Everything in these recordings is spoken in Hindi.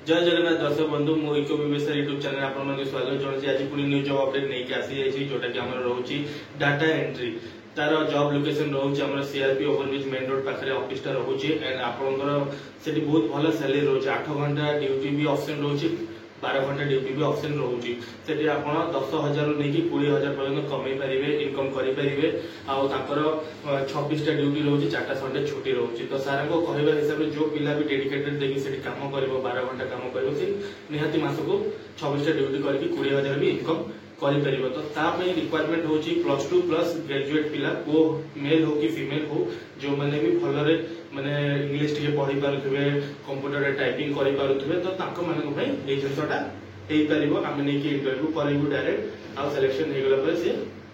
जय जगन्नाथ दर्शक बंधु मो इको विवेश यूट्यूब चैनल आपको स्वागत जनाऊँ। आज पुणी न्यू जॉब अपडेट नहीं आसी जोटा कि रोचे डाटा एंट्री तार जॉब लोकेशन रोचे सीआरपी ओवरब्रिज मेन रोड पाखे ऑफिस रोचे एंड आपंकर बहुत भल सैलरी रोचे 8 घंटा ड्यूटी भी ऑप्शन रोचे 12 घंटा ड्यूटी भी ऑप्शन रोचे से 10,000 नहीं 20,000 पर्यटन कमे पारे इनकम करेंगे आउ 26टा ड्यूटी रोचे 4टा संडे छुट्टी रोचे। तो सार को कहवा हिसाब से जो पिला भी डेडिकेटेड देखिए से कम कर 12 घंटा कम कर निहाती मासको 26टा ड्यूटी करके 20,000 भी इनकम करें। तो तापाई रिक्वायरमेंट होची +2 प्लस ग्रेजुएट पिला को मेल हो कि फीमेल हो जो मैंने भी भलरे माने इंग्लिश टिके पढ़ी पारुथबे कंप्यूटर टाइपिंग करि पारुथबे तो ताको माने भाई ए जिनसटा हेई परिबो आमे नै कि इंटरव्यू करबो डायरेक्ट आ सिलेक्शन हे गेला पर से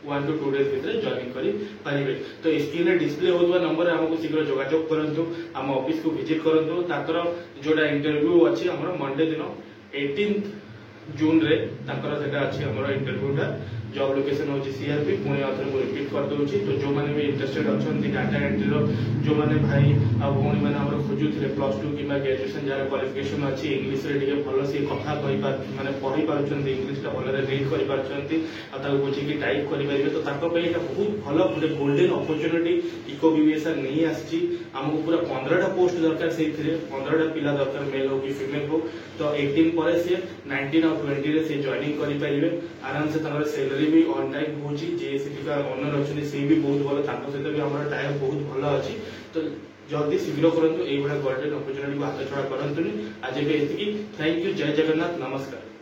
1 to 2 डेज भीतर जॉइन करि पारिबे। तो स्क्रीन रे डिस्प्ले होतबा नंबर हमको शीघ्र जोगाजोग करंतु हम ऑफिस को विजिट करंतु ताकर जोडा इंटरव्यू अछि हमर मंडे दिन 18 जून रे ताकर सेटा अछि हमर इंटरव्यूटा जॉब लोकेशन होची सीआरपी पुणे आथर को रिपीट कर दोची। तो जो माने भी इंटरेस्टेड अछंती डाटा एंट्री रो जो माने भाई आ भौणी माने हमर खोजुथिले +2 किबा ग्रेजुएशन जारा क्वालिफिकेशन अछि इंग्लिश रे टिके भलो से कथा कहि पार माने पढ़ी पारुछंती इंग्लिश टा भलो रे रीड करि पारुछंती आ ताको बुझी कि टाइप करि परिबे तो ताको पे एटा बहुत भलो गुटे गोल्डन अपॉर्चुनिटी इको विवेशन नहीं आछि। हमको पूरा 15टा पोस्ट दरकार से 15टा पिला दरकार मेल हो कि फीमेल हो। तो 18 पर से 19 और 20 रे से जॉइनिंग करि परिबे आराम से ताकर सैलरी भी ऑन टाइम होची जेएससी का ओनर अछि से भी बहुत भलो ताको सहित भी हमर टाइम बहुत भलो अछि। तो जल्दी शीघ्र करंतु एई बडा गोल्डन अपॉर्चुनिटी को हाथ छड़ा करंतु। आज के एतिकी थैंक यू जय जगन्नाथ नमस्कार।